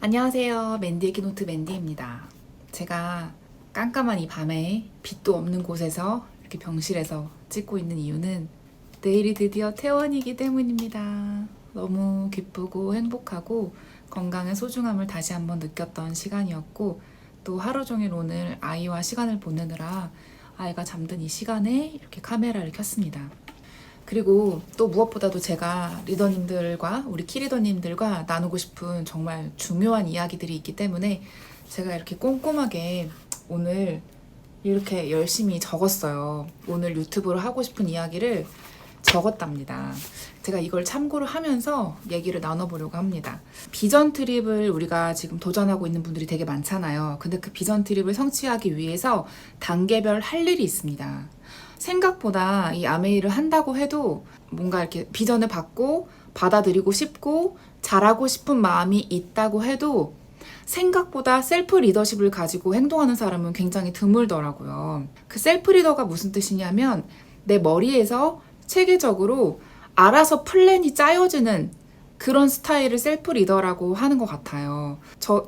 안녕하세요. 맨디의 키노트 맨디입니다. 제가 깜깜한 이 밤에 빛도 없는 곳에서 이렇게 병실에서 찍고 있는 이유는 내일이 드디어 퇴원이기 때문입니다. 너무 기쁘고 행복하고 건강의 소중함을 다시 한번 느꼈던 시간이었고, 또 하루 종일 오늘 아이와 시간을 보내느라 아이가 잠든 이 시간에 이렇게 카메라를 켰습니다. 그리고 또 무엇보다도 제가 리더님들과 우리 키리더님들과 나누고 싶은 정말 중요한 이야기들이 있기 때문에 제가 이렇게 꼼꼼하게 오늘 이렇게 열심히 적었어요. 오늘 유튜브로 하고 싶은 이야기를 적었답니다. 제가 이걸 참고를 하면서 얘기를 나눠보려고 합니다. 비전 트립을 우리가 지금 도전하고 있는 분들이 되게 많잖아요. 근데 그 비전 트립을 성취하기 위해서 단계별 할 일이 있습니다. 생각보다 이 아메이를 한다고 해도 뭔가 이렇게 비전을 받고 받아들이고 싶고 잘하고 싶은 마음이 있다고 해도 생각보다 셀프 리더십을 가지고 행동하는 사람은 굉장히 드물더라고요. 그 셀프 리더가 무슨 뜻이냐면 내 머리에서 체계적으로 알아서 플랜이 짜여지는 그런 스타일을 셀프 리더라고 하는 것 같아요.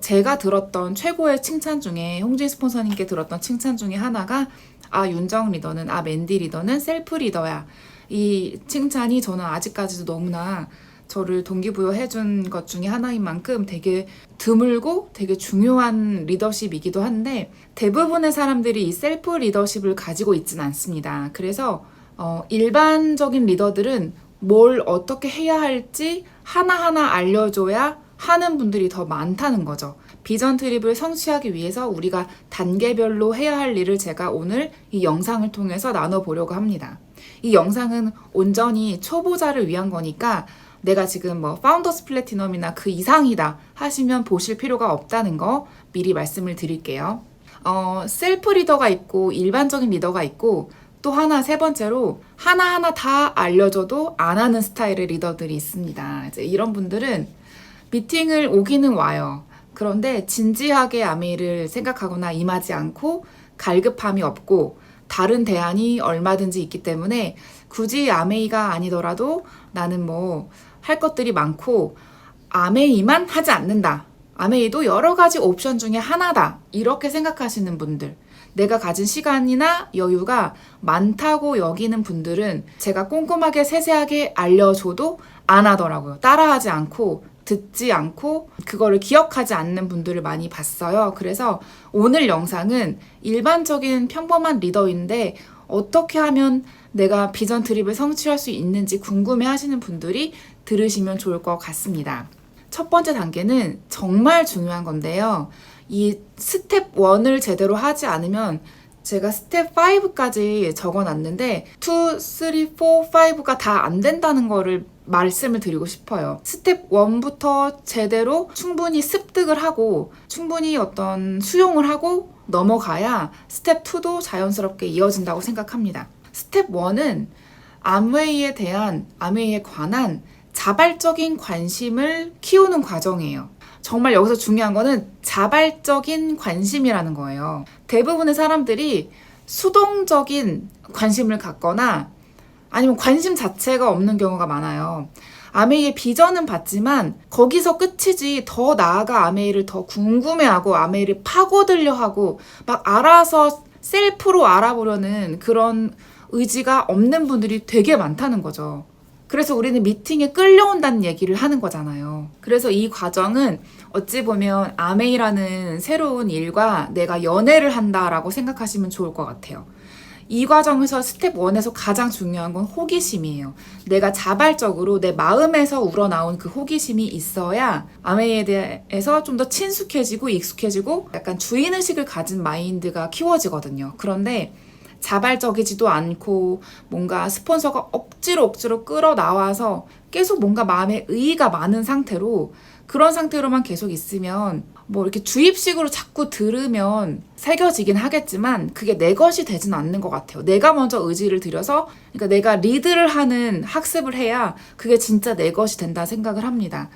제가 들었던 최고의 칭찬 중에, 홍진 스폰서님께 들었던 칭찬 중에 하나가 윤정 리더는, 맨디 리더는 셀프 리더야. 이 칭찬이 저는 아직까지도 너무나 저를 동기부여해준 것 중에 하나인 만큼 되게 드물고 되게 중요한 리더십이기도 한데, 대부분의 사람들이 이 셀프 리더십을 가지고 있진 않습니다. 그래서 일반적인 리더들은 뭘 어떻게 해야 할지 하나하나 알려줘야 하는 분들이 더 많다는 거죠. 비전 트립을 성취하기 위해서 우리가 단계별로 해야 할 일을 제가 오늘 이 영상을 통해서 나눠보려고 합니다. 이 영상은 온전히 초보자를 위한 거니까 내가 지금 파운더스 플래티넘이나 그 이상이다 하시면 보실 필요가 없다는 거 미리 말씀을 드릴게요. 셀프 리더가 있고 일반적인 리더가 있고, 또 하나, 세 번째로 하나하나 다 알려줘도 안 하는 스타일의 리더들이 있습니다. 이제 이런 분들은 미팅을 오기는 와요. 그런데 진지하게 아메이를 생각하거나 임하지 않고 갈급함이 없고 다른 대안이 얼마든지 있기 때문에 굳이 아메이가 아니더라도 나는 할 것들이 많고 아메이만 하지 않는다. 아메이도 여러 가지 옵션 중에 하나다. 이렇게 생각하시는 분들, 내가 가진 시간이나 여유가 많다고 여기는 분들은 제가 꼼꼼하게 세세하게 알려줘도 안 하더라고요. 따라하지 않고 듣지 않고 그거를 기억하지 않는 분들을 많이 봤어요. 그래서 오늘 영상은 일반적인 평범한 리더인데 어떻게 하면 내가 비전 트립을 성취할 수 있는지 궁금해 하시는 분들이 들으시면 좋을 것 같습니다. 첫 번째 단계는 정말 중요한 건데요. 이 스텝 1을 제대로 하지 않으면, 제가 스텝 5까지 적어놨는데 2, 3, 4, 5가 다 안 된다는 거를 말씀을 드리고 싶어요. 스텝 1부터 제대로 충분히 습득을 하고 충분히 어떤 수용을 하고 넘어가야 스텝 2도 자연스럽게 이어진다고 생각합니다. 스텝 1은 아메이에 관한 자발적인 관심을 키우는 과정이에요. 정말 여기서 중요한 거는 자발적인 관심이라는 거예요. 대부분의 사람들이 수동적인 관심을 갖거나 아니면 관심 자체가 없는 경우가 많아요. 아메이의 비전은 봤지만 거기서 끝이지, 더 나아가 아메이를 더 궁금해하고 아메이를 파고들려 하고 막 알아서 셀프로 알아보려는 그런 의지가 없는 분들이 되게 많다는 거죠. 그래서 우리는 미팅에 끌려온다는 얘기를 하는 거잖아요. 그래서 이 과정은 어찌 보면 아메이라는 새로운 일과 내가 연애를 한다라고 생각하시면 좋을 것 같아요. 이 과정에서 스텝 1에서 가장 중요한 건 호기심이에요. 내가 자발적으로 내 마음에서 우러나온 그 호기심이 있어야 아메이에 대해서 좀 더 친숙해지고 익숙해지고 약간 주인의식을 가진 마인드가 키워지거든요. 그런데 자발적이지도 않고 뭔가 스폰서가 억지로 끌어나와서 계속 뭔가 마음에 의의가 많은 상태로, 그런 상태로만 계속 있으면 이렇게 주입식으로 자꾸 들으면 새겨지긴 하겠지만 그게 내 것이 되진 않는 것 같아요. 내가 먼저 의지를 들여서, 그러니까 내가 리드를 하는 학습을 해야 그게 진짜 내 것이 된다 생각을 합니다.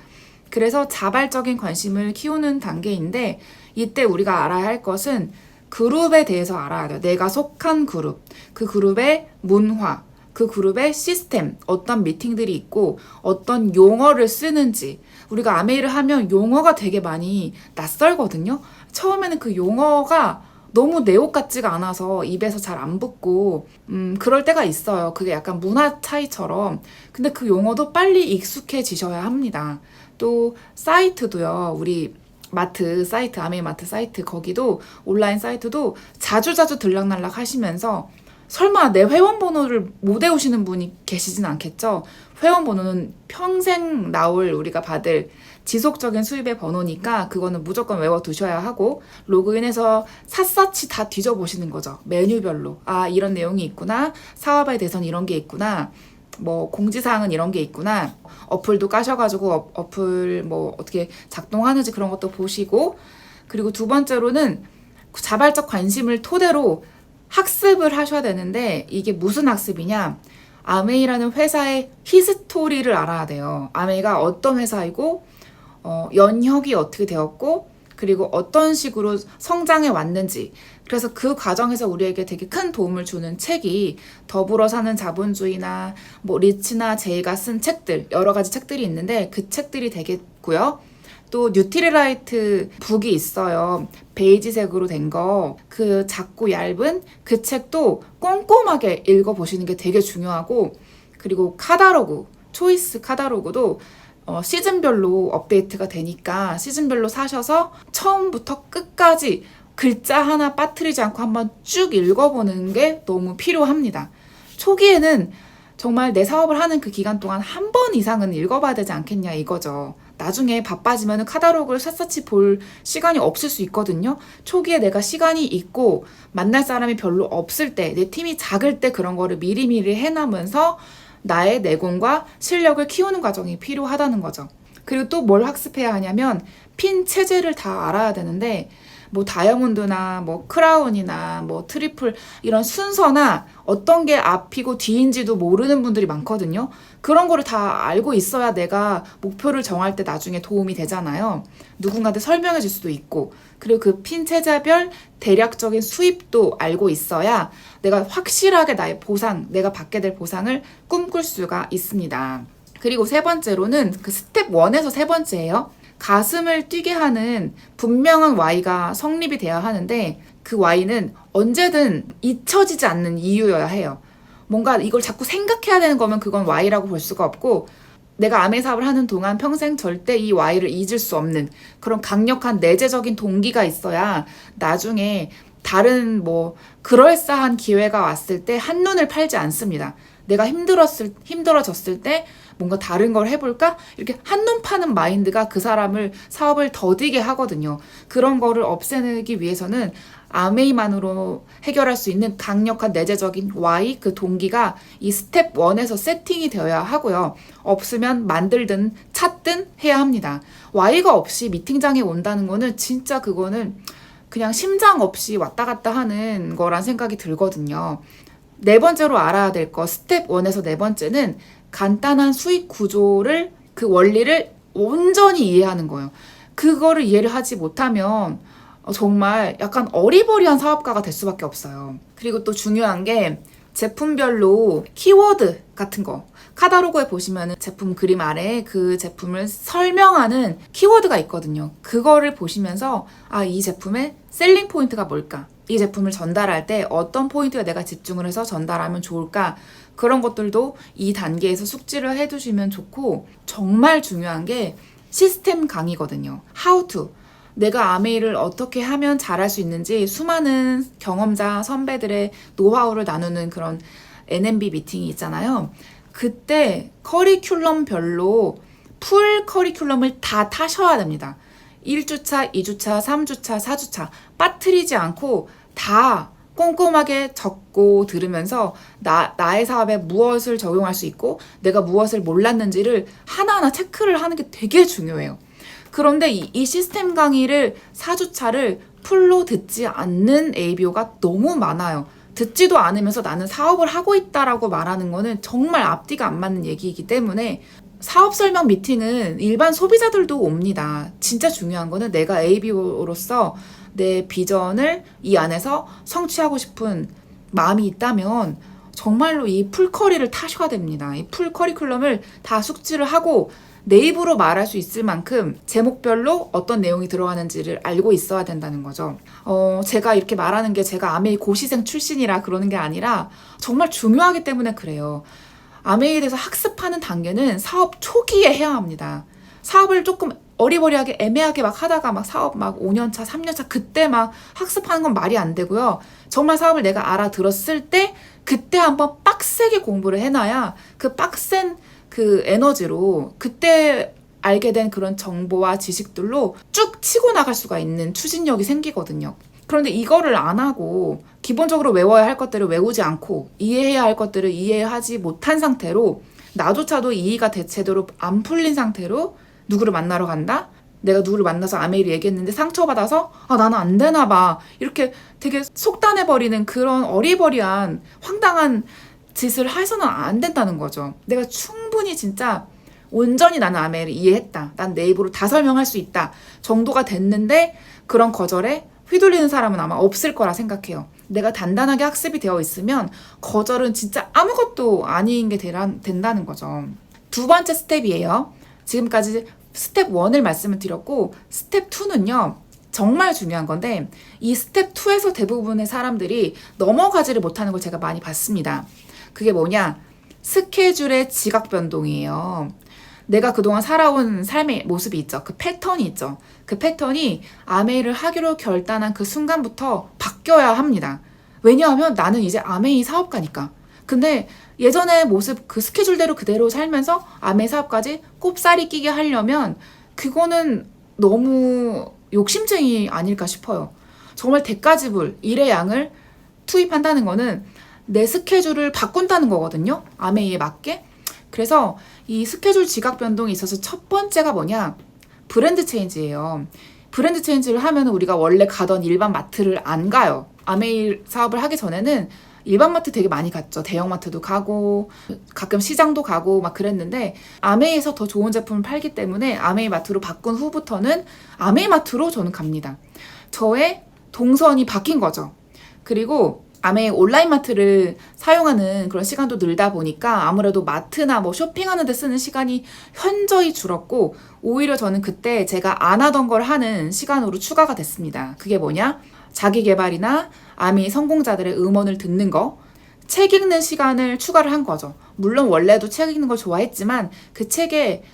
그래서 자발적인 관심을 키우는 단계인데, 이때 우리가 알아야 할 것은 그룹에 대해서 알아야 돼요. 내가 속한 그룹, 그 그룹의 문화, 그 그룹의 시스템, 어떤 미팅들이 있고 어떤 용어를 쓰는지, 우리가 아메이를 하면 용어가 되게 많이 낯설거든요. 처음에는 그 용어가 너무 내 옷 같지가 않아서 입에서 잘 안 붙고 그럴 때가 있어요. 그게 약간 문화 차이처럼. 근데 그 용어도 빨리 익숙해지셔야 합니다. 또 사이트도요. 우리 마트 사이트, 아메이 마트 사이트, 거기도 온라인 사이트도 자주자주 들락날락 하시면서 설마 내 회원 번호를 못 외우시는 분이 계시진 않겠죠? 회원 번호는 평생 나올 우리가 받을 지속적인 수입의 번호니까 그거는 무조건 외워두셔야 하고, 로그인해서 샅샅이 다 뒤져보시는 거죠. 메뉴별로. 아, 이런 내용이 있구나. 사업에 대해서는 이런 게 있구나. 뭐 공지사항은 이런 게 있구나. 어플도 까셔가지고 어플 뭐 어떻게 작동하는지 그런 것도 보시고, 그리고 두 번째로는 자발적 관심을 토대로 학습을 하셔야 되는데, 이게 무슨 학습이냐? 아메이라는 회사의 히스토리를 알아야 돼요. 아메이가 어떤 회사이고 연혁이 어떻게 되었고, 그리고 어떤 식으로 성장해 왔는지. 그래서 그 과정에서 우리에게 되게 큰 도움을 주는 책이 더불어 사는 자본주의나 뭐 리치나 제이가 쓴 책들, 여러 가지 책들이 있는데 그 책들이 되겠고요. 또 뉴트리라이트 북이 있어요. 베이지색으로 된 거. 그 작고 얇은 그 책도 꼼꼼하게 읽어보시는 게 되게 중요하고, 그리고 카다로그, 초이스 카다로그도 시즌별로 업데이트가 되니까 시즌별로 사셔서 처음부터 끝까지 글자 하나 빠뜨리지 않고 한번 쭉 읽어보는 게 너무 필요합니다. 초기에는 정말 내 사업을 하는 그 기간 동안 한 번 이상은 읽어봐야 되지 않겠냐 이거죠. 나중에 바빠지면 카다로그를 샅샅이 볼 시간이 없을 수 있거든요. 초기에 내가 시간이 있고 만날 사람이 별로 없을 때, 내 팀이 작을 때 그런 거를 미리미리 해나면서 나의 내공과 실력을 키우는 과정이 필요하다는 거죠. 그리고 또 뭘 학습해야 하냐면 핀 체제를 다 알아야 되는데, 뭐 다이아몬드나 뭐 크라운이나 뭐 트리플 이런 순서나 어떤 게 앞이고 뒤인지도 모르는 분들이 많거든요. 그런 거를 다 알고 있어야 내가 목표를 정할 때 나중에 도움이 되잖아요. 누군가한테 설명해 줄 수도 있고, 그리고 그 핀 체제별 대략적인 수입도 알고 있어야 내가 확실하게 나의 보상, 내가 받게 될 보상을 꿈꿀 수가 있습니다. 그리고 세 번째로는 그 스텝 1에서 세 번째예요. 가슴을 뛰게 하는 분명한 Y가 성립이 돼야 하는데, 그 Y는 언제든 잊혀지지 않는 이유여야 해요. 뭔가 이걸 자꾸 생각해야 되는 거면 그건 Y라고 볼 수가 없고, 내가 아메 사업을 하는 동안 평생 절대 이 Y를 잊을 수 없는 그런 강력한 내재적인 동기가 있어야 나중에 다른 뭐 그럴싸한 기회가 왔을 때 한눈을 팔지 않습니다. 내가 힘들어졌을 때 뭔가 다른 걸 해볼까? 이렇게 한눈 파는 마인드가 그 사람을 사업을 더디게 하거든요. 그런 거를 없애기 위해서는 아메이만으로 해결할 수 있는 강력한 내재적인 Y, 그 동기가 이 스텝 1에서 세팅이 되어야 하고요. 없으면 만들든 찾든 해야 합니다. Y가 없이 미팅장에 온다는 거는 진짜 그거는 그냥 심장 없이 왔다 갔다 하는 거란 생각이 들거든요. 네 번째로 알아야 될 거, 스텝 1에서 네 번째는 간단한 수익 구조를, 그 원리를 온전히 이해하는 거예요. 그거를 이해를 하지 못하면 정말 약간 어리버리한 사업가가 될 수밖에 없어요. 그리고 또 중요한 게 제품별로 키워드 같은 거, 카다로그에 보시면은 제품 그림 아래에 그 제품을 설명하는 키워드가 있거든요. 그거를 보시면서 아, 이 제품의 셀링 포인트가 뭘까? 이 제품을 전달할 때 어떤 포인트에 내가 집중을 해서 전달하면 좋을까? 그런 것들도 이 단계에서 숙지를 해두시면 좋고, 정말 중요한 게 시스템 강의거든요. How to. 내가 아메이를 어떻게 하면 잘할 수 있는지 수많은 경험자 선배들의 노하우를 나누는 그런 NMB 미팅이 있잖아요. 그때 커리큘럼별로 풀 커리큘럼을 다 타셔야 됩니다. 1주차, 2주차, 3주차, 4주차 빠뜨리지 않고 다 꼼꼼하게 적고 들으면서 나의 사업에 무엇을 적용할 수 있고 내가 무엇을 몰랐는지를 하나하나 체크를 하는 게 되게 중요해요. 그런데 이 시스템 강의를 4주차를 풀로 듣지 않는 ABO가 너무 많아요. 듣지도 않으면서 나는 사업을 하고 있다라고 말하는 거는 정말 앞뒤가 안 맞는 얘기이기 때문에 사업 설명 미팅은 일반 소비자들도 옵니다. 진짜 중요한 거는 내가 ABO로서 내 비전을 이 안에서 성취하고 싶은 마음이 있다면 정말로 이 풀커리를 타셔야 됩니다. 이 풀 커리큘럼을 다 숙지를 하고 내 입으로 말할 수 있을 만큼 제목별로 어떤 내용이 들어가는지를 알고 있어야 된다는 거죠. 제가 이렇게 말하는 게 제가 아메이 고시생 출신이라 그러는 게 아니라 정말 중요하기 때문에 그래요. 아메이에 대해서 학습하는 단계는 사업 초기에 해야 합니다. 사업을 조금 어리버리하게 애매하게 막 하다가 막 사업 막 5년차, 3년차 그때 막 학습하는 건 말이 안 되고요. 정말 사업을 내가 알아들었을 때 그때 한번 빡세게 공부를 해놔야 그 빡센 그 에너지로 그때 알게 된 그런 정보와 지식들로 쭉 치고 나갈 수가 있는 추진력이 생기거든요. 그런데 이거를 안 하고 기본적으로 외워야 할 것들을 외우지 않고 이해해야 할 것들을 이해하지 못한 상태로 나조차도 이해가 제대로 안 풀린 상태로 누구를 만나러 간다? 내가 누구를 만나서 아메이를 얘기했는데 상처받아서 나는 안 되나 봐. 이렇게 되게 속단해버리는 그런 어리버리한 황당한 짓을 해서는 안 된다는 거죠. 내가 충분히 진짜 온전히 나는 아메이를 이해했다. 난 내 입으로 다 설명할 수 있다. 정도가 됐는데 그런 거절에 휘둘리는 사람은 아마 없을 거라 생각해요. 내가 단단하게 학습이 되어 있으면 거절은 진짜 아무것도 아닌 게 된다는 거죠. 두 번째 스텝이에요. 지금까지 스텝 1을 말씀을 드렸고 스텝 2는요. 정말 중요한 건데 이 스텝 2에서 대부분의 사람들이 넘어가지를 못하는 걸 제가 많이 봤습니다. 그게 뭐냐? 스케줄의 지각 변동이에요. 내가 그동안 살아온 삶의 모습이 있죠. 그 패턴이 있죠. 그 패턴이 아메이를 하기로 결단한 그 순간부터 바뀌어야 합니다. 왜냐하면 나는 이제 아메이 사업가니까. 근데 예전의 모습 그 스케줄대로 그대로 살면서 아메이 사업까지 꼽사리 끼게 하려면 그거는 너무 욕심쟁이 아닐까 싶어요. 정말 대가지불 일의 양을 투입한다는 거는 내 스케줄을 바꾼다는 거거든요. 아메이에 맞게. 그래서 이 스케줄 지각 변동이 있어서 첫 번째가 뭐냐? 브랜드 체인지예요. 브랜드 체인지를 하면 우리가 원래 가던 일반 마트를 안 가요. 아메이 사업을 하기 전에는 일반 마트 되게 많이 갔죠. 대형마트도 가고 가끔 시장도 가고 막 그랬는데 아메이에서 더 좋은 제품을 팔기 때문에 아메이 마트로 바꾼 후부터는 아메이 마트로 저는 갑니다. 저의 동선이 바뀐 거죠. 그리고 아메이 온라인 마트를 사용하는 그런 시간도 늘다 보니까 아무래도 마트나 뭐 쇼핑하는 데 쓰는 시간이 현저히 줄었고 오히려 저는 그때 제가 안 하던 걸 하는 시간으로 추가가 됐습니다. 그게 뭐냐? 자기 개발이나 아메이 성공자들의 음원을 듣는 거, 책 읽는 시간을 추가를 한 거죠. 물론 원래도 책 읽는 걸 좋아했지만 그 책의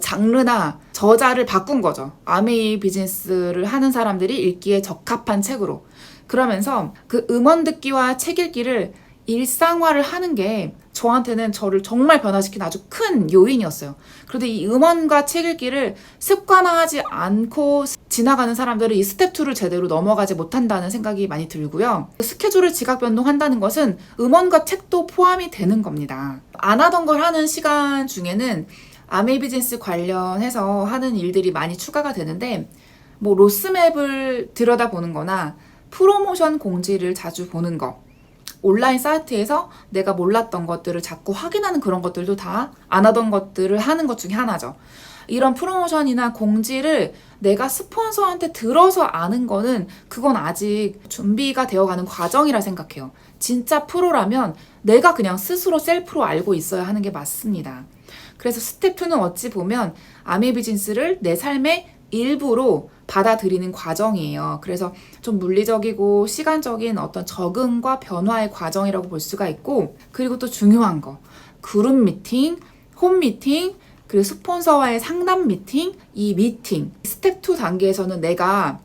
장르나 저자를 바꾼 거죠. 아메이 비즈니스를 하는 사람들이 읽기에 적합한 책으로. 그러면서 그 음원 듣기와 책 읽기를 일상화를 하는 게 저한테는 저를 정말 변화시킨 아주 큰 요인이었어요. 그런데 이 음원과 책 읽기를 습관화하지 않고 지나가는 사람들은 이 스텝 2를 제대로 넘어가지 못한다는 생각이 많이 들고요. 스케줄을 지각 변동한다는 것은 음원과 책도 포함이 되는 겁니다. 안 하던 걸 하는 시간 중에는 아메이 비즈니스 관련해서 하는 일들이 많이 추가가 되는데 뭐 로스맵을 들여다보는 거나 프로모션 공지를 자주 보는 거, 온라인 사이트에서 내가 몰랐던 것들을 자꾸 확인하는 그런 것들도 다 안 하던 것들을 하는 것 중에 하나죠. 이런 프로모션이나 공지를 내가 스폰서한테 들어서 아는 거는 그건 아직 준비가 되어가는 과정이라 생각해요. 진짜 프로라면 내가 그냥 스스로 셀프로 알고 있어야 하는 게 맞습니다. 그래서 스텝 2는 어찌 보면 아메이 비즈니스를 내 삶의 일부로 받아들이는 과정이에요. 그래서 좀 물리적이고 시간적인 어떤 적응과 변화의 과정이라고 볼 수가 있고, 그리고 또 중요한 거, 그룹 미팅, 홈 미팅, 그리고 스폰서와의 상담 미팅, 이 미팅 스텝 2 단계에서는 내가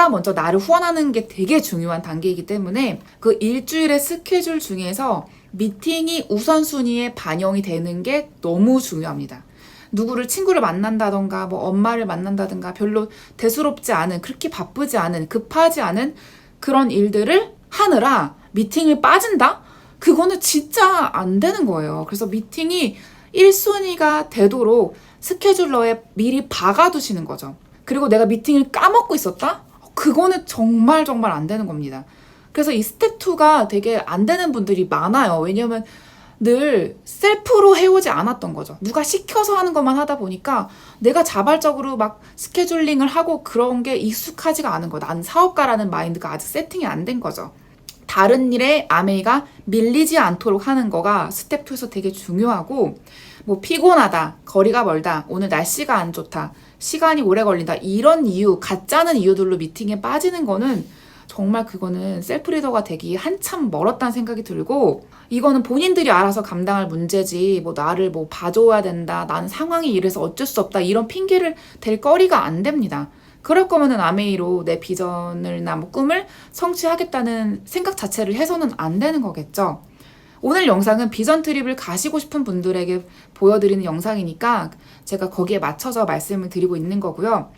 먼저 나를 후원하는 게 되게 중요한 단계이기 때문에 그 일주일의 스케줄 중에서 미팅이 우선순위에 반영이 되는 게 너무 중요합니다. 누구를 친구를 만난다던가 뭐 엄마를 만난다던가 별로 대수롭지 않은, 그렇게 바쁘지 않은, 급하지 않은 그런 일들을 하느라 미팅을 빠진다? 그거는 진짜 안 되는 거예요. 그래서 미팅이 1순위가 되도록 스케줄러에 미리 박아두시는 거죠. 그리고 내가 미팅을 까먹고 있었다? 그거는 정말 안 되는 겁니다. 그래서 이 스텝 2가 되게 안 되는 분들이 많아요. 왜냐면 늘 셀프로 해오지 않았던 거죠. 누가 시켜서 하는 것만 하다 보니까 내가 자발적으로 막 스케줄링을 하고 그런 게 익숙하지가 않은 거예요. 난 사업가라는 마인드가 아직 세팅이 안 된 거죠. 다른 일에 아메이가 밀리지 않도록 하는 거가 스텝 2에서 되게 중요하고, 뭐 피곤하다, 거리가 멀다, 오늘 날씨가 안 좋다, 시간이 오래 걸린다, 이런 이유, 가짜는 이유들로 미팅에 빠지는 거는 정말 그거는 셀프 리더가 되기 한참 멀었다는 생각이 들고, 이거는 본인들이 알아서 감당할 문제지 뭐 나를 뭐 봐줘야 된다, 나는 상황이 이래서 어쩔 수 없다, 이런 핑계를 댈 거리가 안 됩니다. 그럴 거면은 아메이로 내 비전을나 뭐 꿈을 성취하겠다는 생각 자체를 해서는 안 되는 거겠죠. 오늘 영상은 비전 트립을 가시고 싶은 분들에게 보여드리는 영상이니까 제가 거기에 맞춰서 말씀을 드리고 있는 거고요.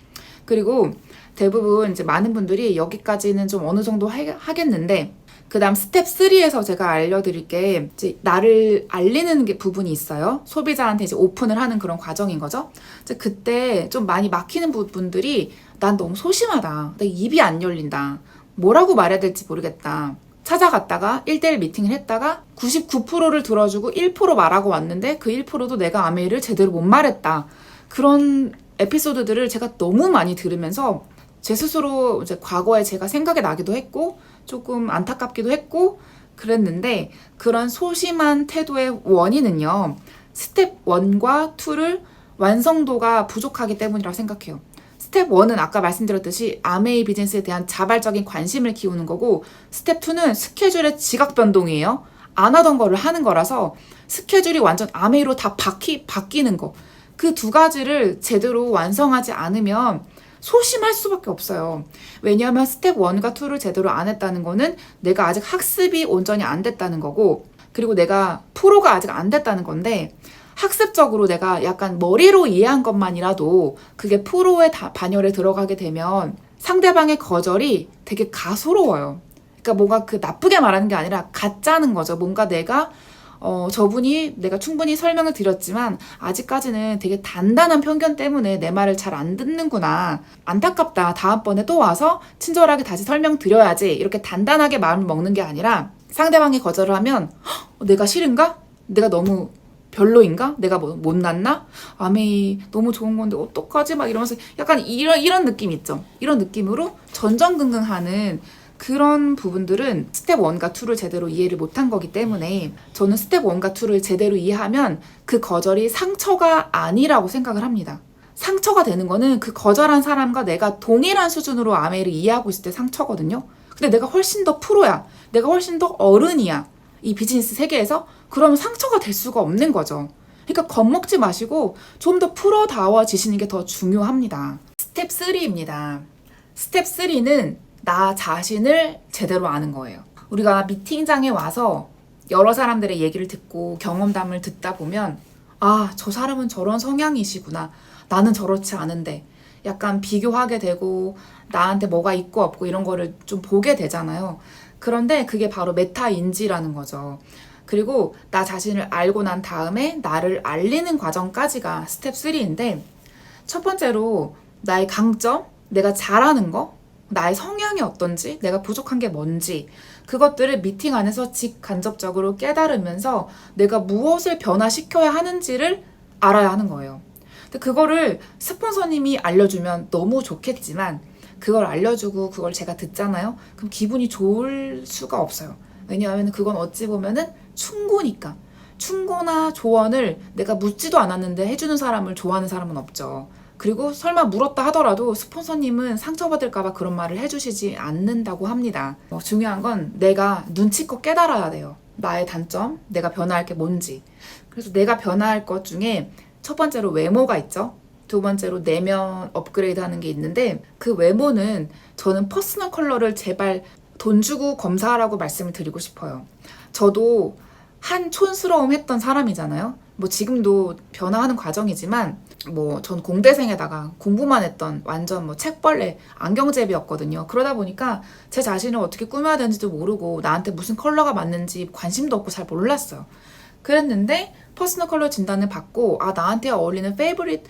그리고 대부분 이제 많은 분들이 여기까지는 좀 어느 정도 하겠는데, 그 다음 스텝 3에서 제가 알려드릴 게 이제 나를 알리는 게 부분이 있어요. 소비자한테 이제 오픈을 하는 그런 과정인 거죠. 이제 그때 좀 많이 막히는 부분들이, 난 너무 소심하다, 내 입이 안 열린다, 뭐라고 말해야 될지 모르겠다, 찾아갔다가 1대1 미팅을 했다가 99%를 들어주고 1% 말하고 왔는데 그 1%도 내가 아메이를 제대로 못 말했다, 그런 에피소드들을 제가 너무 많이 들으면서 제 스스로 이제 과거에 제가 생각이 나기도 했고 조금 안타깝기도 했고 그랬는데, 그런 소심한 태도의 원인은요, 스텝 1과 2를 완성도가 부족하기 때문이라고 생각해요. 스텝 1은 아까 말씀드렸듯이 아메이 비즈니스에 대한 자발적인 관심을 키우는 거고, 스텝 2는 스케줄의 지각 변동이에요. 안 하던 거를 하는 거라서 스케줄이 완전 아메이로 다 바뀌는 거. 그 두 가지를 제대로 완성하지 않으면 소심할 수밖에 없어요. 왜냐하면 스텝 1과 2를 제대로 안 했다는 거는 내가 아직 학습이 온전히 안 됐다는 거고, 그리고 내가 프로가 아직 안 됐다는 건데, 학습적으로 내가 약간 머리로 이해한 것만이라도 그게 프로의 반열에 들어가게 되면 상대방의 거절이 되게 가소로워요. 그러니까 뭔가 그 나쁘게 말하는 게 아니라 가짜는 거죠. 뭔가 내가 저분이 내가 충분히 설명을 드렸지만 아직까지는 되게 단단한 편견 때문에 내 말을 잘 안 듣는구나, 안타깝다, 다음번에 또 와서 친절하게 다시 설명드려야지, 이렇게 단단하게 마음을 먹는 게 아니라 상대방이 거절을 하면 내가 싫은가? 내가 너무 별로인가? 내가 뭐 못났나? 아메이 너무 좋은 건데 어떡하지? 막 이러면서 약간 이런 느낌 있죠. 이런 느낌으로 전전긍긍하는 그런 부분들은 스텝 1과 2를 제대로 이해를 못한 거기 때문에, 저는 스텝 1과 2를 제대로 이해하면 그 거절이 상처가 아니라고 생각을 합니다. 상처가 되는 거는 그 거절한 사람과 내가 동일한 수준으로 아메이를 이해하고 있을 때 상처거든요. 근데 내가 훨씬 더 프로야, 내가 훨씬 더 어른이야, 이 비즈니스 세계에서, 그러면 상처가 될 수가 없는 거죠. 그러니까 겁먹지 마시고 좀 더 프로다워지시는 게 더 중요합니다. 스텝 3입니다. 스텝 3는 나 자신을 제대로 아는 거예요. 우리가 미팅장에 와서 여러 사람들의 얘기를 듣고 경험담을 듣다 보면, 아, 저 사람은 저런 성향이시구나, 나는 저렇지 않은데, 약간 비교하게 되고 나한테 뭐가 있고 없고 이런 거를 좀 보게 되잖아요. 그런데 그게 바로 메타인지라는 거죠. 그리고 나 자신을 알고 난 다음에 나를 알리는 과정까지가 스텝 3인데, 첫 번째로 나의 강점, 내가 잘하는 거, 나의 성향이 어떤지, 내가 부족한 게 뭔지, 그것들을 미팅 안에서 직간접적으로 깨달으면서 내가 무엇을 변화시켜야 하는지를 알아야 하는 거예요. 근데 그거를 스폰서님이 알려주면 너무 좋겠지만, 그걸 알려주고 그걸 제가 듣잖아요. 그럼 기분이 좋을 수가 없어요. 왜냐하면 그건 어찌 보면은 충고니까. 충고나 조언을 내가 묻지도 않았는데 해주는 사람을 좋아하는 사람은 없죠. 그리고 설마 물었다 하더라도 스폰서님은 상처받을까봐 그런 말을 해주시지 않는다고 합니다. 중요한 건 내가 눈치껏 깨달아야 돼요. 나의 단점, 내가 변화할 게 뭔지. 그래서 내가 변화할 것 중에 첫 번째로 외모가 있죠. 두 번째로 내면 업그레이드 하는 게 있는데, 그 외모는 저는 퍼스널 컬러를 제발 돈 주고 검사하라고 말씀을 드리고 싶어요. 저도 한 촌스러움 했던 사람이잖아요. 뭐 지금도 변화하는 과정이지만, 뭐 전 공대생에다가 공부만 했던 완전 뭐 책벌레 안경제비였거든요. 그러다 보니까 제 자신을 어떻게 꾸며야 되는지도 모르고 나한테 무슨 컬러가 맞는지 관심도 없고 잘 몰랐어요. 그랬는데 퍼스널 컬러 진단을 받고, 아, 나한테 어울리는 페이보릿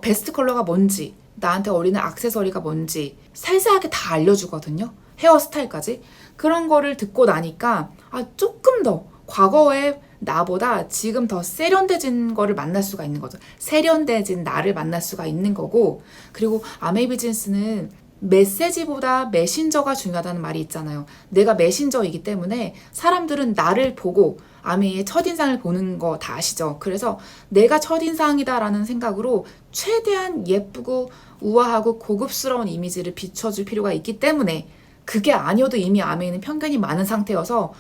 베스트 컬러가 뭔지, 나한테 어울리는 액세서리가 뭔지 세세하게 다 알려주거든요. 헤어스타일까지. 그런 거를 듣고 나니까 조금 더 과거에 나보다 지금 더 세련돼진 거를 만날 수가 있는 거죠. 세련돼진 나를 만날 수가 있는 거고, 그리고 아메이 비즈니스는 메시지보다 메신저가 중요하다는 말이 있잖아요. 내가 메신저이기 때문에 사람들은 나를 보고, 아메이의 첫인상을 보는 거 다 아시죠? 그래서 내가 첫인상이다라는 생각으로 최대한 예쁘고 우아하고 고급스러운 이미지를 비춰줄 필요가 있기 때문에 그게 아니어도 이미 아메이는 편견이 많은 상태여서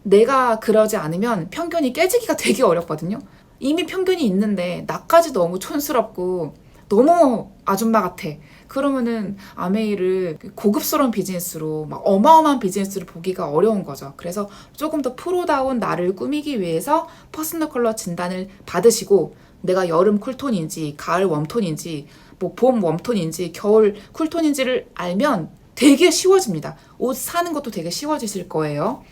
내가 그러지 않으면 편견이 깨지기가 되게 어렵거든요. 이미 편견이 있는데 나까지 너무 촌스럽고 너무 아줌마 같아. 그러면은 아메이를 고급스러운 비즈니스로 막 어마어마한 비즈니스로 보기가 어려운 거죠. 그래서 조금 더 프로다운 나를 꾸미기 위해서 퍼스널 컬러 진단을 받으시고 내가 여름 쿨톤인지 가을 웜톤인지 뭐 봄 웜톤인지 겨울 쿨톤인지를 알면 되게 쉬워집니다. 옷 사는 것도 되게 쉬워지실 거예요.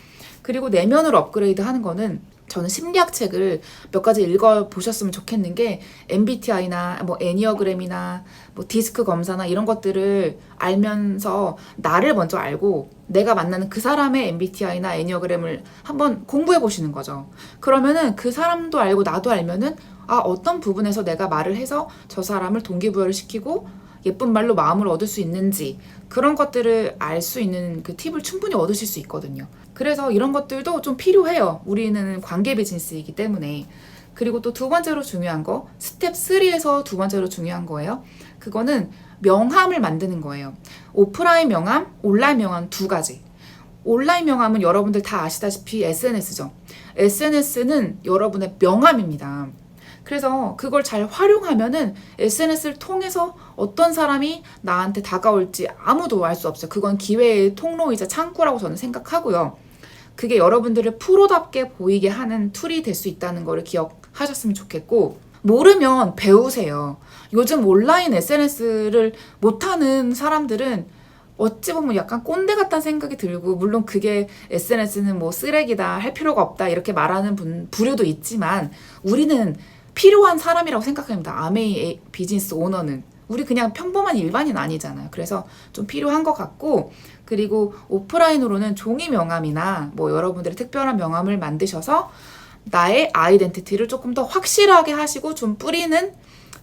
그리고 내면을 업그레이드 하는 거는 저는 심리학 책을 몇 가지 읽어보셨으면 좋겠는 게 MBTI나 뭐 애니어그램이나 뭐 디스크 검사나 이런 것들을 알면서 나를 먼저 알고 내가 만나는 그 사람의 MBTI나 애니어그램을 한번 공부해 보시는 거죠. 그러면은 그 사람도 알고 나도 알면은 아, 어떤 부분에서 내가 말을 해서 저 사람을 동기부여를 시키고 예쁜 말로 마음을 얻을 수 있는지 그런 것들을 알 수 있는 그 팁을 충분히 얻으실 수 있거든요. 그래서 이런 것들도 좀 필요해요. 우리는 관계 비즈니스이기 때문에. 그리고 또 두 번째로 중요한 거, 스텝 3에서 두 번째로 중요한 거예요. 그거는 명함을 만드는 거예요. 오프라인 명함, 온라인 명함 두 가지. 온라인 명함은 여러분들 다 아시다시피 SNS죠. SNS는 여러분의 명함입니다. 그래서 그걸 잘 활용하면은 SNS를 통해서 어떤 사람이 나한테 다가올지 아무도 알 수 없어요. 그건 기회의 통로이자 창구라고 저는 생각하고요. 그게 여러분들을 프로답게 보이게 하는 툴이 될 수 있다는 거를 기억하셨으면 좋겠고, 모르면 배우세요. 요즘 온라인 SNS를 못하는 사람들은 어찌 보면 약간 꼰대 같다는 생각이 들고, 물론 그게 SNS는 뭐 쓰레기다, 할 필요가 없다 이렇게 말하는 부류도 있지만 우리는 필요한 사람이라고 생각합니다. 아메이 비즈니스 오너는. 우리 그냥 평범한 일반인 아니잖아요. 그래서 좀 필요한 것 같고, 그리고 오프라인으로는 종이 명함이나 뭐 여러분들의 특별한 명함을 만드셔서 나의 아이덴티티를 조금 더 확실하게 하시고 좀 뿌리는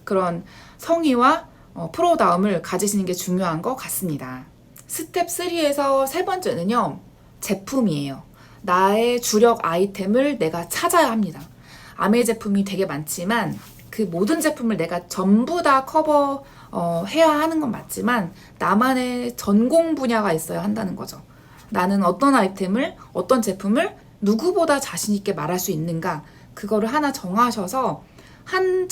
그런 성의와 프로다움을 가지시는 게 중요한 것 같습니다. 스텝 3에서 세 번째는요, 제품이에요. 나의 주력 아이템을 내가 찾아야 합니다. 아메이 제품이 되게 많지만 그 모든 제품을 내가 전부 다 해야 하는 건 맞지만 나만의 전공 분야가 있어야 한다는 거죠. 나는 어떤 아이템을, 어떤 제품을 누구보다 자신 있게 말할 수 있는가, 그거를 하나 정하셔서 한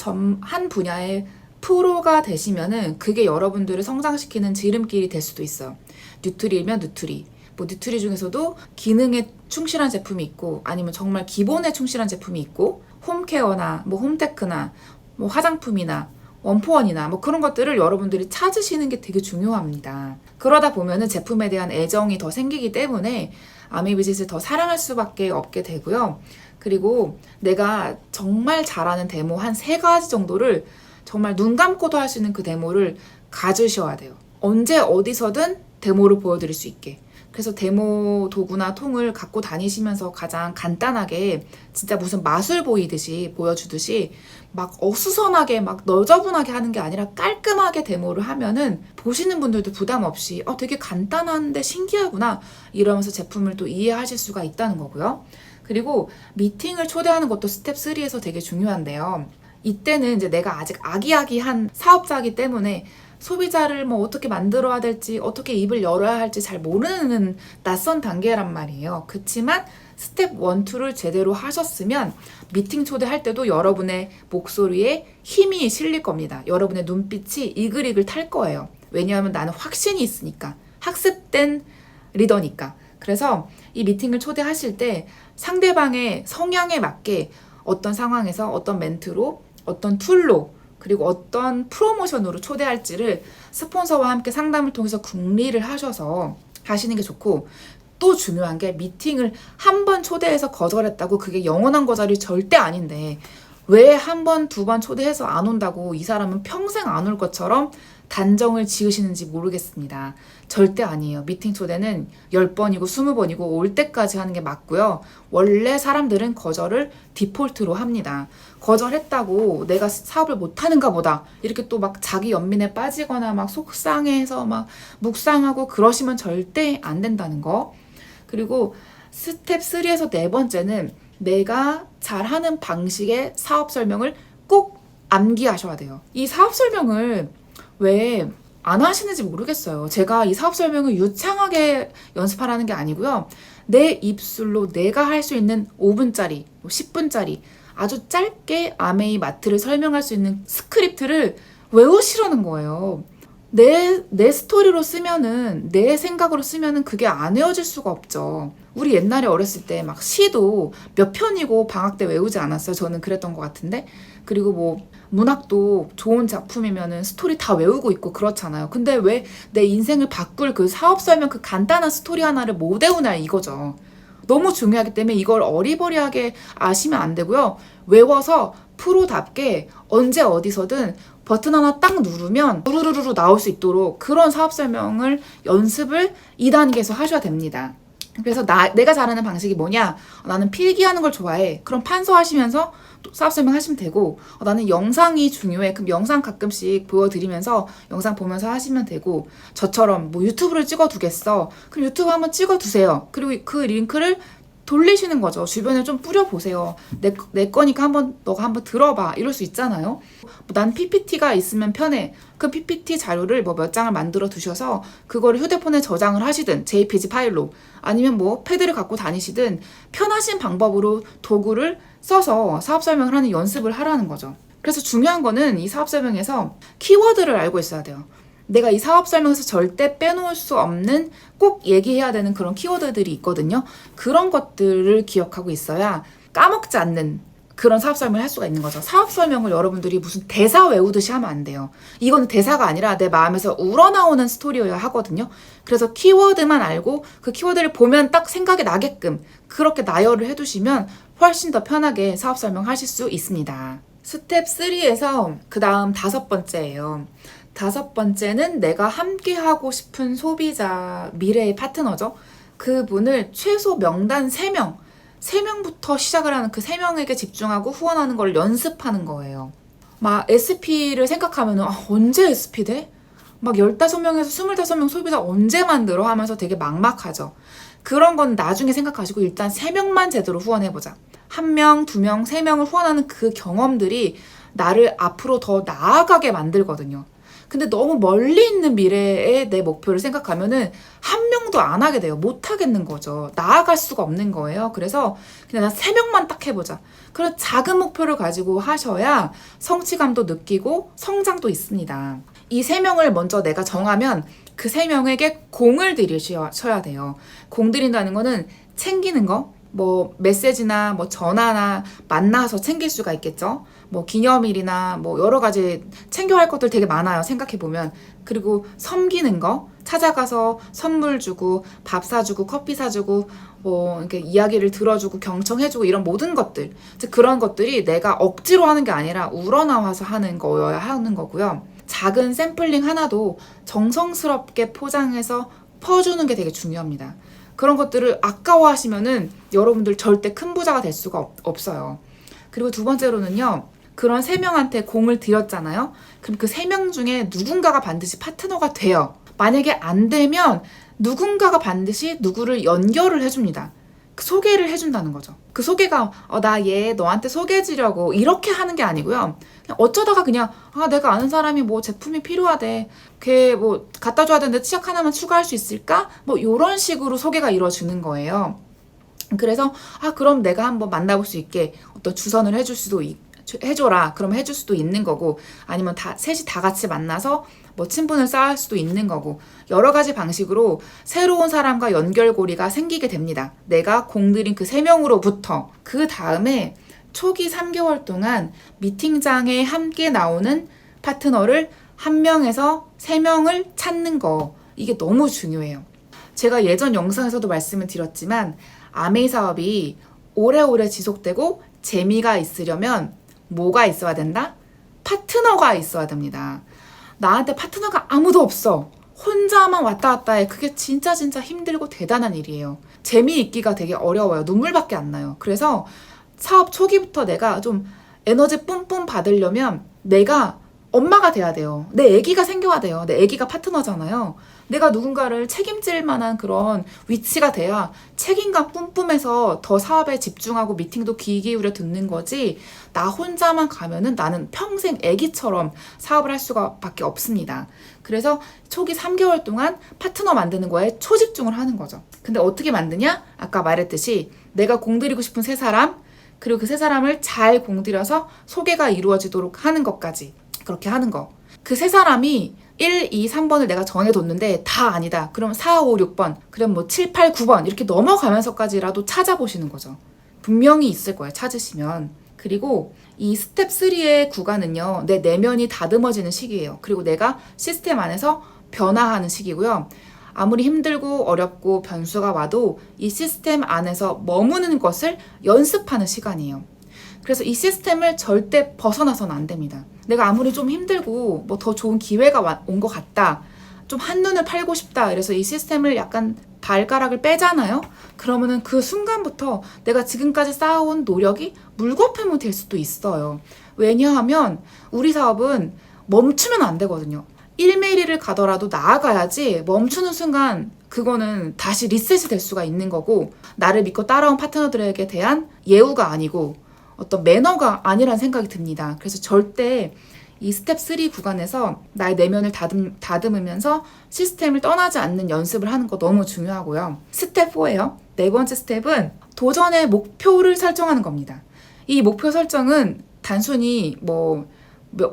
분야의 프로가 되시면은 그게 여러분들을 성장시키는 지름길이 될 수도 있어요. 뉴트리면 뉴트리. 뭐 뉴트리 중에서도 기능에 충실한 제품이 있고 아니면 정말 기본에 충실한 제품이 있고 홈케어나 뭐 홈테크나 뭐 화장품이나 원포원이나 뭐 그런 것들을 여러분들이 찾으시는 게 되게 중요합니다. 그러다 보면은 제품에 대한 애정이 더 생기기 때문에 아메이 비즈니스를 더 사랑할 수밖에 없게 되고요. 그리고 내가 정말 잘하는 데모 한 3가지 정도를 정말 눈 감고도 할 수 있는 그 데모를 가지셔야 돼요. 언제 어디서든 데모를 보여드릴 수 있게. 그래서 데모 도구나 통을 갖고 다니시면서 가장 간단하게 진짜 무슨 마술 보이듯이 보여주듯이 막 어수선하게 막 너저분하게 하는 게 아니라 깔끔하게 데모를 하면은 보시는 분들도 부담 없이 되게 간단한데 신기하구나 이러면서 제품을 또 이해하실 수가 있다는 거고요. 그리고 미팅을 초대하는 것도 스텝 3에서 되게 중요한데요. 이때는 이제 내가 아직 아기아기한 사업자이기 때문에 소비자를 뭐 어떻게 만들어야 될지 어떻게 입을 열어야 할지 잘 모르는 낯선 단계란 말이에요. 그치만 스텝 1, 2를 제대로 하셨으면 미팅 초대할 때도 여러분의 목소리에 힘이 실릴 겁니다. 여러분의 눈빛이 이글이글 탈 거예요. 왜냐하면 나는 확신이 있으니까. 학습된 리더니까. 그래서 이 미팅을 초대하실 때 상대방의 성향에 맞게 어떤 상황에서 어떤 멘트로 어떤 툴로 그리고 어떤 프로모션으로 초대할지를 스폰서와 함께 상담을 통해서 궁리를 하셔서 하시는 게 좋고, 또 중요한 게 미팅을 한 번 초대해서 거절했다고 그게 영원한 거절이 절대 아닌데 왜 한 번, 두 번 초대해서 안 온다고 이 사람은 평생 안 올 것처럼 단정을 지으시는지 모르겠습니다. 절대 아니에요. 미팅 초대는 10번이고 20번이고 올 때까지 하는 게 맞고요. 원래 사람들은 거절을 디폴트로 합니다. 거절했다고 내가 사업을 못하는가 보다 이렇게 또 막 자기 연민에 빠지거나 막 속상해서 막 묵상하고 그러시면 절대 안 된다는 거. 그리고 스텝 3에서 네 번째는 내가 잘하는 방식의 사업 설명을 꼭 암기하셔야 돼요. 이 사업 설명을 왜 안 하시는지 모르겠어요. 제가 이 사업 설명을 유창하게 연습하라는 게 아니고요. 내 입술로 내가 할 수 있는 5분짜리, 10분짜리 아주 짧게 아메이 마트를 설명할 수 있는 스크립트를 외우시라는 거예요. 내 스토리로 쓰면은, 내 생각으로 쓰면은 그게 안 외워질 수가 없죠. 우리 옛날에 어렸을 때 막 시도 몇 편이고 방학 때 외우지 않았어요? 저는 그랬던 것 같은데. 그리고 뭐 문학도 좋은 작품이면은 스토리 다 외우고 있고 그렇잖아요. 근데 왜 내 인생을 바꿀 그 사업 설명 그 간단한 스토리 하나를 못 외우냐 이거죠. 너무 중요하기 때문에 이걸 어리버리하게 아시면 안 되고요. 외워서 프로답게 언제 어디서든 버튼 하나 딱 누르면 우르르르 나올 수 있도록 그런 사업 설명을 연습을 2단계에서 하셔야 됩니다. 그래서 내가 잘하는 방식이 뭐냐? 나는 필기하는 걸 좋아해. 그럼 판서하시면서 또 사업 설명하시면 되고, 나는 영상이 중요해. 그럼 영상 가끔씩 보여드리면서 영상 보면서 하시면 되고, 저처럼 뭐 유튜브를 찍어두겠어. 그럼 유튜브 한번 찍어두세요. 그리고 그 링크를 돌리시는 거죠. 주변에 좀 뿌려보세요. 내 거니까 너가 한번 들어봐. 이럴 수 있잖아요. 난 PPT가 있으면 편해. 그 PPT 자료를 뭐 몇 장을 만들어 두셔서 그거를 휴대폰에 저장을 하시든 JPG 파일로 아니면 뭐 패드를 갖고 다니시든 편하신 방법으로 도구를 써서 사업 설명을 하는 연습을 하라는 거죠. 그래서 중요한 거는 이 사업 설명에서 키워드를 알고 있어야 돼요. 내가 이 사업 설명에서 절대 빼놓을 수 없는 꼭 얘기해야 되는 그런 키워드들이 있거든요. 그런 것들을 기억하고 있어야 까먹지 않는 그런 사업 설명을 할 수가 있는 거죠. 사업 설명을 여러분들이 무슨 대사 외우듯이 하면 안 돼요. 이거는 대사가 아니라 내 마음에서 우러나오는 스토리여야 하거든요. 그래서 키워드만 알고 그 키워드를 보면 딱 생각이 나게끔 그렇게 나열을 해두시면 훨씬 더 편하게 사업 설명하실 수 있습니다. 스텝 3에서 그 다음 5번째예요. 5번째는 내가 함께 하고 싶은 소비자, 미래의 파트너죠. 그분을 최소 명단 3명부터 시작을 하는 그 3명에게 집중하고 후원하는 걸 연습하는 거예요. 막 SP를 생각하면 언제 SP 돼? 막 15명에서 25명 소비자 언제 만들어? 하면서 되게 막막하죠. 그런 건 나중에 생각하시고 일단 3명만 제대로 후원해보자. 1명, 2명, 3명을 후원하는 그 경험들이 나를 앞으로 더 나아가게 만들거든요. 근데 너무 멀리 있는 미래의 내 목표를 생각하면은 1명도 안 하게 돼요. 못 하겠는 거죠. 나아갈 수가 없는 거예요. 그래서 그냥 나 3명만 딱 해보자. 그런 작은 목표를 가지고 하셔야 성취감도 느끼고 성장도 있습니다. 이 3명을 먼저 내가 정하면 그 3명에게 공을 들이셔야 돼요. 공 들인다는 거는 챙기는 거, 뭐 메시지나 뭐 전화나 만나서 챙길 수가 있겠죠. 뭐 기념일이나 뭐 여러 가지 챙겨야 할 것들 되게 많아요. 생각해보면. 그리고 섬기는 거, 찾아가서 선물 주고 밥 사주고 커피 사주고 뭐 이렇게 이야기를 들어주고 경청해주고 이런 모든 것들, 즉 그런 것들이 내가 억지로 하는 게 아니라 우러나와서 하는 거여야 하는 거고요. 작은 샘플링 하나도 정성스럽게 포장해서 퍼주는 게 되게 중요합니다. 그런 것들을 아까워하시면은 여러분들 절대 큰 부자가 될 수가 없어요. 그리고 2번째로는요. 그런 3명한테 공을 들였잖아요. 그럼 그 3명 중에 누군가가 반드시 파트너가 돼요. 만약에 안 되면 누군가가 반드시 누구를 연결을 해줍니다. 그 소개를 해준다는 거죠. 그 소개가 나 얘 너한테 소개해주려고 이렇게 하는 게 아니고요. 그냥 어쩌다가 그냥 내가 아는 사람이 뭐 제품이 필요하대. 걔 뭐 갖다 줘야 되는데 치약 하나만 추가할 수 있을까? 뭐 이런 식으로 소개가 이루어지는 거예요. 그래서 그럼 내가 한번 만나볼 수 있게 어떤 주선을 해줘라. 그러면 해줄 수도 있는 거고, 아니면 셋이 다 같이 만나서 뭐 친분을 쌓을 수도 있는 거고, 여러 가지 방식으로 새로운 사람과 연결고리가 생기게 됩니다. 내가 공들인 그 3명으로부터. 그 다음에 초기 3개월 동안 미팅장에 함께 나오는 파트너를 1명에서 3명을 찾는 거. 이게 너무 중요해요. 제가 예전 영상에서도 말씀을 드렸지만 아메이 사업이 오래오래 지속되고 재미가 있으려면 뭐가 있어야 된다? 파트너가 있어야 됩니다. 나한테 파트너가 아무도 없어. 혼자만 왔다 갔다 해. 그게 진짜 힘들고 대단한 일이에요. 재미있기가 되게 어려워요. 눈물밖에 안 나요. 그래서 사업 초기부터 내가 좀 에너지 뿜뿜 받으려면 내가 엄마가 돼야 돼요. 내 아기가 생겨야 돼요. 내 아기가 파트너잖아요. 내가 누군가를 책임질 만한 그런 위치가 돼야 책임감 뿜뿜해서 더 사업에 집중하고 미팅도 귀 기울여 듣는 거지, 나 혼자만 가면은 나는 평생 애기처럼 사업을 할 수가 밖에 없습니다. 그래서 초기 3개월 동안 파트너 만드는 거에 초집중을 하는 거죠. 근데 어떻게 만드냐? 아까 말했듯이 내가 공들이고 싶은 세 사람, 그리고 그 세 사람을 잘 공들여서 소개가 이루어지도록 하는 것까지, 그렇게 하는 거. 그 세 사람이 1, 2, 3번을 내가 정해뒀는데 다 아니다. 그럼 4, 5, 6번, 그럼 뭐 7, 8, 9번 이렇게 넘어가면서까지라도 찾아보시는 거죠. 분명히 있을 거예요, 찾으시면. 그리고 이 스텝 3의 구간은요, 내 내면이 다듬어지는 시기예요. 그리고 내가 시스템 안에서 변화하는 시기고요. 아무리 힘들고 어렵고 변수가 와도 이 시스템 안에서 머무는 것을 연습하는 시간이에요. 그래서 이 시스템을 절대 벗어나서는 안 됩니다. 내가 아무리 좀 힘들고 뭐 더 좋은 기회가 온 것 같다, 좀 한눈을 팔고 싶다, 그래서 이 시스템을 약간 발가락을 빼잖아요. 그러면은 그 순간부터 내가 지금까지 쌓아온 노력이 물거품이 될 수도 있어요. 왜냐하면 우리 사업은 멈추면 안 되거든요. 1mm 가더라도 나아가야지, 멈추는 순간 그거는 다시 리셋이 될 수가 있는 거고, 나를 믿고 따라온 파트너들에게 대한 예우가 아니고 어떤 매너가 아니란 생각이 듭니다. 그래서 절대 이 스텝 3 구간에서 나의 내면을 다듬으면서 시스템을 떠나지 않는 연습을 하는 거 너무 중요하고요. 스텝 4예요. 네 번째 스텝은 도전의 목표를 설정하는 겁니다. 이 목표 설정은 단순히 뭐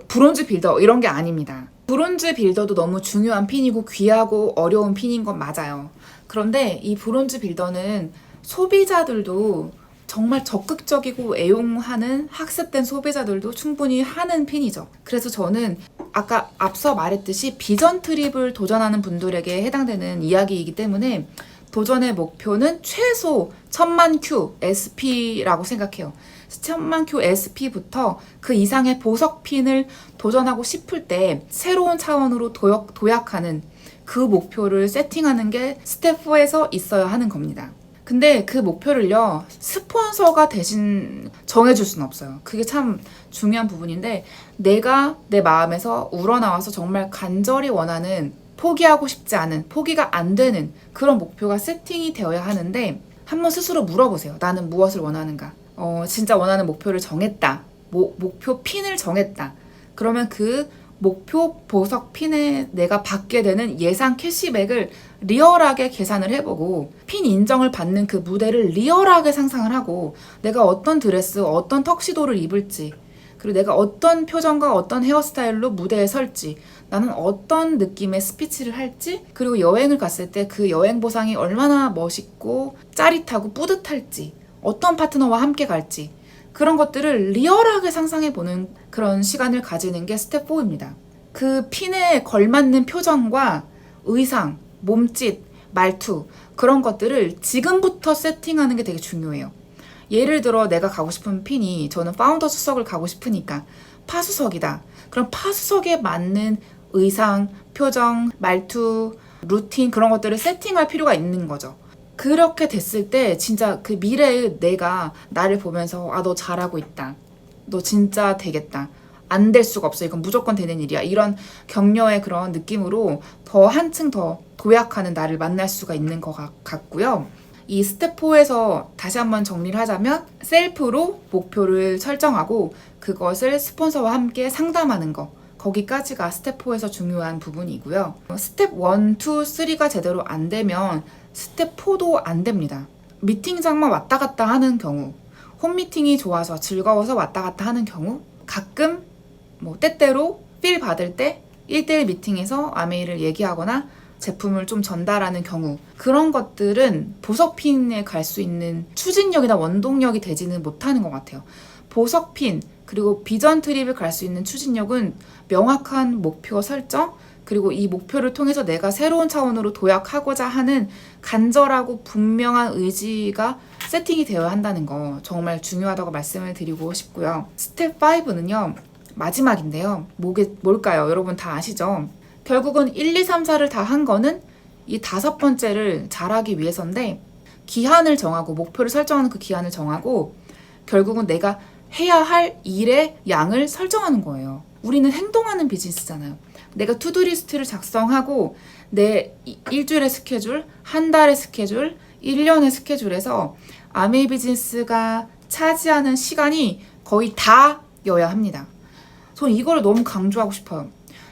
브론즈 빌더 이런 게 아닙니다. 브론즈 빌더도 너무 중요한 핀이고 귀하고 어려운 핀인 건 맞아요. 그런데 이 브론즈 빌더는 소비자들도 정말 적극적이고 애용하는 학습된 소비자들도 충분히 하는 핀이죠. 그래서 저는 아까 앞서 말했듯이 비전 트립을 도전하는 분들에게 해당되는 이야기이기 때문에 도전의 목표는 최소 1000만 Q SP라고 생각해요. 1000만 Q SP부터 그 이상의 보석 핀을 도전하고 싶을 때 새로운 차원으로 도약하는 그 목표를 세팅하는 게 스텝 4에서 있어야 하는 겁니다. 근데 그 목표를요, 스폰서가 대신 정해줄 수는 없어요. 그게 참 중요한 부분인데, 내가 내 마음에서 우러나와서 정말 간절히 원하는, 포기하고 싶지 않은, 포기가 안 되는 그런 목표가 세팅이 되어야 하는데, 한번 스스로 물어보세요. 나는 무엇을 원하는가? 진짜 원하는 목표를 정했다. 목표 핀을 정했다. 그러면 그 목표 보석 핀에 내가 받게 되는 예상 캐시백을 리얼하게 계산을 해보고, 핀 인정을 받는 그 무대를 리얼하게 상상을 하고, 내가 어떤 드레스, 어떤 턱시도를 입을지, 그리고 내가 어떤 표정과 어떤 헤어스타일로 무대에 설지, 나는 어떤 느낌의 스피치를 할지, 그리고 여행을 갔을 때 그 여행 보상이 얼마나 멋있고 짜릿하고 뿌듯할지, 어떤 파트너와 함께 갈지, 그런 것들을 리얼하게 상상해보는 그런 시간을 가지는 게 스텝 4입니다. 그 핀에 걸맞는 표정과 의상, 몸짓, 말투, 그런 것들을 지금부터 세팅하는 게 되게 중요해요. 예를 들어 내가 가고 싶은 핀이, 저는 파운더 수석을 가고 싶으니까 파수석이다. 그럼 파수석에 맞는 의상, 표정, 말투, 루틴, 그런 것들을 세팅할 필요가 있는 거죠. 그렇게 됐을 때 진짜 그 미래의 내가 나를 보면서, 아, 너 잘하고 있다, 너 진짜 되겠다, 안 될 수가 없어, 이건 무조건 되는 일이야, 이런 격려의 그런 느낌으로 더 한층 더 도약하는 나를 만날 수가 있는 것 같고요. 이 스텝 4에서 다시 한번 정리를 하자면, 셀프로 목표를 설정하고 그것을 스폰서와 함께 상담하는 거, 거기까지가 스텝 4에서 중요한 부분이고요. 스텝 1, 2, 3가 제대로 안 되면 스텝 4도 안 됩니다. 미팅장만 왔다 갔다 하는 경우, 홈미팅이 좋아서 즐거워서 왔다 갔다 하는 경우, 가끔 때때로 필 받을 때 1대1 미팅에서 아메이를 얘기하거나 제품을 좀 전달하는 경우, 그런 것들은 보석핀에 갈 수 있는 추진력이나 원동력이 되지는 못하는 것 같아요. 보석핀, 그리고 비전 트립을 갈 수 있는 추진력은 명확한 목표 설정, 그리고 이 목표를 통해서 내가 새로운 차원으로 도약하고자 하는 간절하고 분명한 의지가 세팅이 되어야 한다는 거 정말 중요하다고 말씀을 드리고 싶고요. 스텝 5는요, 마지막인데요. 뭘까요? 여러분 다 아시죠? 결국은 1, 2, 3, 4를 다 한 거는 이 5번째를 잘하기 위해서인데, 기한을 정하고, 목표를 설정하는 그 기한을 정하고, 결국은 내가 해야 할 일의 양을 설정하는 거예요. 우리는 행동하는 비즈니스잖아요. 내가 투두리스트를 작성하고 내 일주일의 스케줄, 한 달의 스케줄, 1년의 스케줄에서 아메이 비즈니스가 차지하는 시간이 거의 다여야 합니다. 저는 이걸 너무 강조하고 싶어요.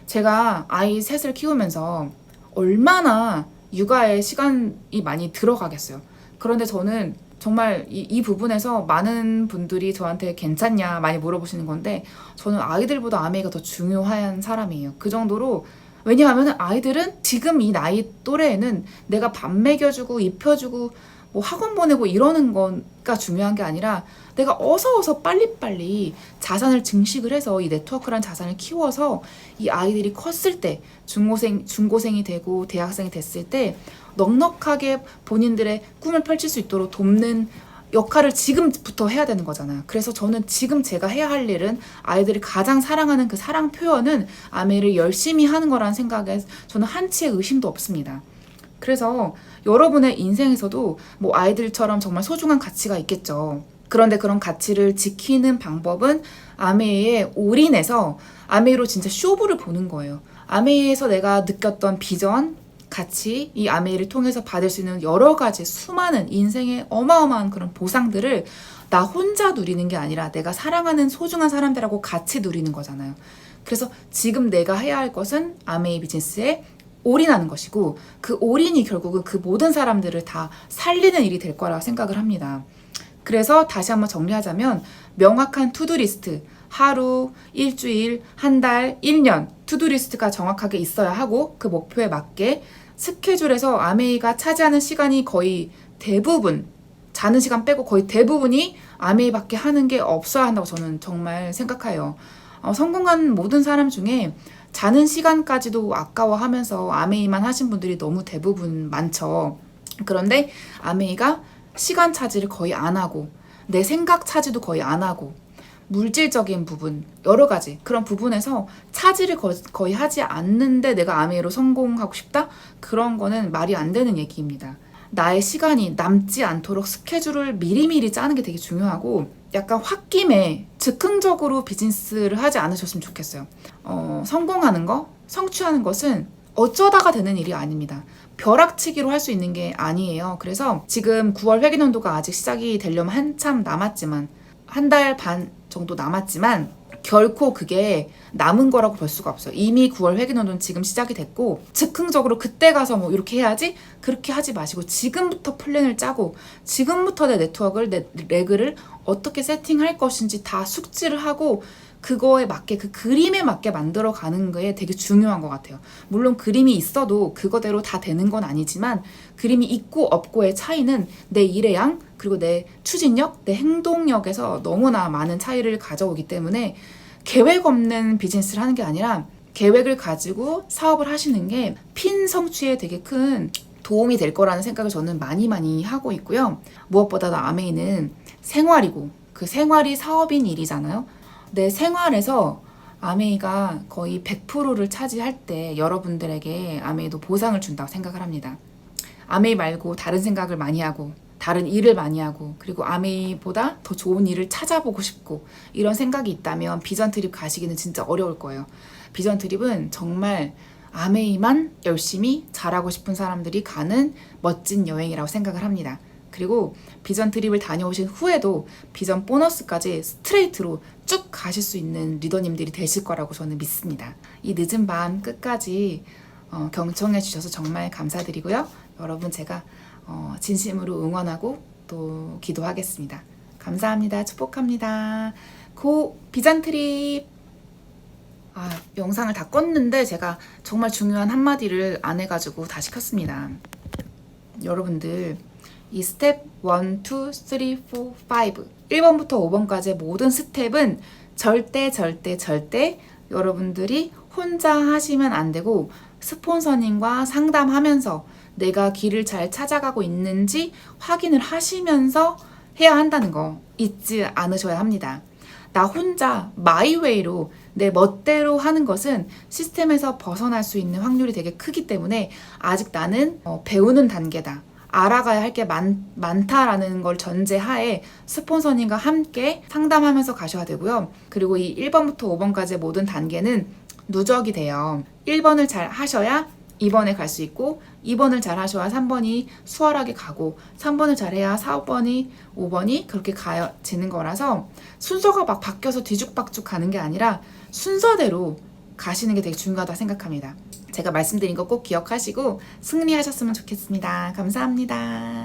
제가 아이 셋을 키우면서 얼마나 육아에 시간이 많이 들어가겠어요. 그런데 저는 정말 이 부분에서 많은 분들이 저한테 괜찮냐 많이 물어보시는 건데, 저는 아이들보다 아메이가 더 중요한 사람이에요. 그 정도로. 왜냐하면 아이들은 지금 이 나이 또래에는 내가 밥 먹여주고 입혀주고 뭐 학원 보내고 이러는 거가 중요한 게 아니라 내가 어서 빨리빨리 자산을 증식을 해서 이 네트워크란 자산을 키워서 이 아이들이 컸을 때 중고생이 되고 대학생이 됐을 때 넉넉하게 본인들의 꿈을 펼칠 수 있도록 돕는 역할을 지금부터 해야 되는 거잖아요. 그래서 저는 지금 제가 해야 할 일은 아이들이 가장 사랑하는 그 사랑 표현은 아메를 열심히 하는 거라는 생각에 저는 한치의 의심도 없습니다. 그래서 여러분의 인생에서도 뭐 아이들처럼 정말 소중한 가치가 있겠죠. 그런데 그런 가치를 지키는 방법은 아메이에 올인해서 아메이로 진짜 쇼부를 보는 거예요. 아메이에서 내가 느꼈던 비전, 가치, 이 아메이를 통해서 받을 수 있는 여러 가지 수많은 인생의 어마어마한 그런 보상들을 나 혼자 누리는 게 아니라 내가 사랑하는 소중한 사람들하고 같이 누리는 거잖아요. 그래서 지금 내가 해야 할 것은 아메이 비즈니스에 올인하는 것이고, 그 올인이 결국은 그 모든 사람들을 다 살리는 일이 될 거라고 생각을 합니다. 그래서 다시 한번 정리하자면 명확한 투두리스트, 하루, 일주일, 한 달, 1년 투두리스트가 정확하게 있어야 하고, 그 목표에 맞게 스케줄에서 아메이가 차지하는 시간이 거의 대부분, 자는 시간 빼고 거의 대부분이 아메이밖에 하는 게 없어야 한다고 저는 정말 생각해요. 성공한 모든 사람 중에 자는 시간까지도 아까워하면서 아메이만 하신 분들이 너무 대부분 많죠. 그런데 아메이가 시간 차지를 거의 안 하고 내 생각 차지도 거의 안 하고 물질적인 부분, 여러 가지 그런 부분에서 차지를 거의 하지 않는데 내가 아메이로 성공하고 싶다? 그런 거는 말이 안 되는 얘기입니다. 나의 시간이 남지 않도록 스케줄을 미리미리 짜는 게 되게 중요하고, 약간 홧김에 즉흥적으로 비즈니스를 하지 않으셨으면 좋겠어요. 성공하는 거, 성취하는 것은 어쩌다가 되는 일이 아닙니다. 벼락치기로 할 수 있는 게 아니에요. 그래서 지금 9월 회계연도가 아직 시작이 되려면 한참 남았지만, 한 달 반 정도 남았지만 결코 그게 남은 거라고 볼 수가 없어요. 이미 9월 회계연도는 지금 시작이 됐고, 즉흥적으로 그때 가서 뭐 이렇게 해야지 그렇게 하지 마시고 지금부터 플랜을 짜고 지금부터 내 네트워크를, 내 레그를 어떻게 세팅할 것인지 다 숙지를 하고 그거에 맞게, 그 그림에 맞게 만들어 가는 게 되게 중요한 것 같아요. 물론 그림이 있어도 그거대로 다 되는 건 아니지만 그림이 있고 없고의 차이는 내 일의 양, 그리고 내 추진력, 내 행동력에서 너무나 많은 차이를 가져오기 때문에 계획 없는 비즈니스를 하는 게 아니라 계획을 가지고 사업을 하시는 게 핀 성취에 되게 큰 도움이 될 거라는 생각을 저는 많이 하고 있고요. 무엇보다도 아메이는 생활이고 그 생활이 사업인 일이잖아요. 내 생활에서 아메이가 거의 100%를 차지할 때 여러분들에게 아메이도 보상을 준다고 생각을 합니다. 아메이 말고 다른 생각을 많이 하고 다른 일을 많이 하고 그리고 아메이보다 더 좋은 일을 찾아보고 싶고 이런 생각이 있다면 비전 트립 가시기는 진짜 어려울 거예요. 비전 트립은 정말 아메이만 열심히 잘하고 싶은 사람들이 가는 멋진 여행이라고 생각을 합니다. 그리고 비전 트립을 다녀오신 후에도 비전 보너스까지 스트레이트로 쭉 가실 수 있는 리더님들이 되실 거라고 저는 믿습니다. 이 늦은 밤 끝까지 경청해 주셔서 정말 감사드리고요. 여러분 제가 진심으로 응원하고 또 기도하겠습니다. 감사합니다. 축복합니다. 고 비전 트립! 영상을 다 껐는데 제가 정말 중요한 한마디를 안 해가지고 다시 켰습니다. 여러분들 이 스텝 1, 2, 3, 4, 5 1번부터 5번까지의 모든 스텝은 절대 여러분들이 혼자 하시면 안 되고 스폰서님과 상담하면서 내가 길을 잘 찾아가고 있는지 확인을 하시면서 해야 한다는 거 잊지 않으셔야 합니다. 나 혼자 마이웨이로 내 멋대로 하는 것은 시스템에서 벗어날 수 있는 확률이 되게 크기 때문에 아직 나는 배우는 단계다. 알아가야 할 게 많다라는 걸 전제하에 스폰서님과 함께 상담하면서 가셔야 되고요. 그리고 이 1번부터 5번까지의 모든 단계는 누적이 돼요. 1번을 잘 하셔야 2번에 갈 수 있고 2번을 잘 하셔야 3번이 수월하게 가고 3번을 잘해야 4, 5번이 5번이 그렇게 가지는 거라서 순서가 막 바뀌어서 뒤죽박죽 가는 게 아니라 순서대로 가시는 게 되게 중요하다 생각합니다. 제가 말씀드린 거 꼭 기억하시고 승리하셨으면 좋겠습니다. 감사합니다.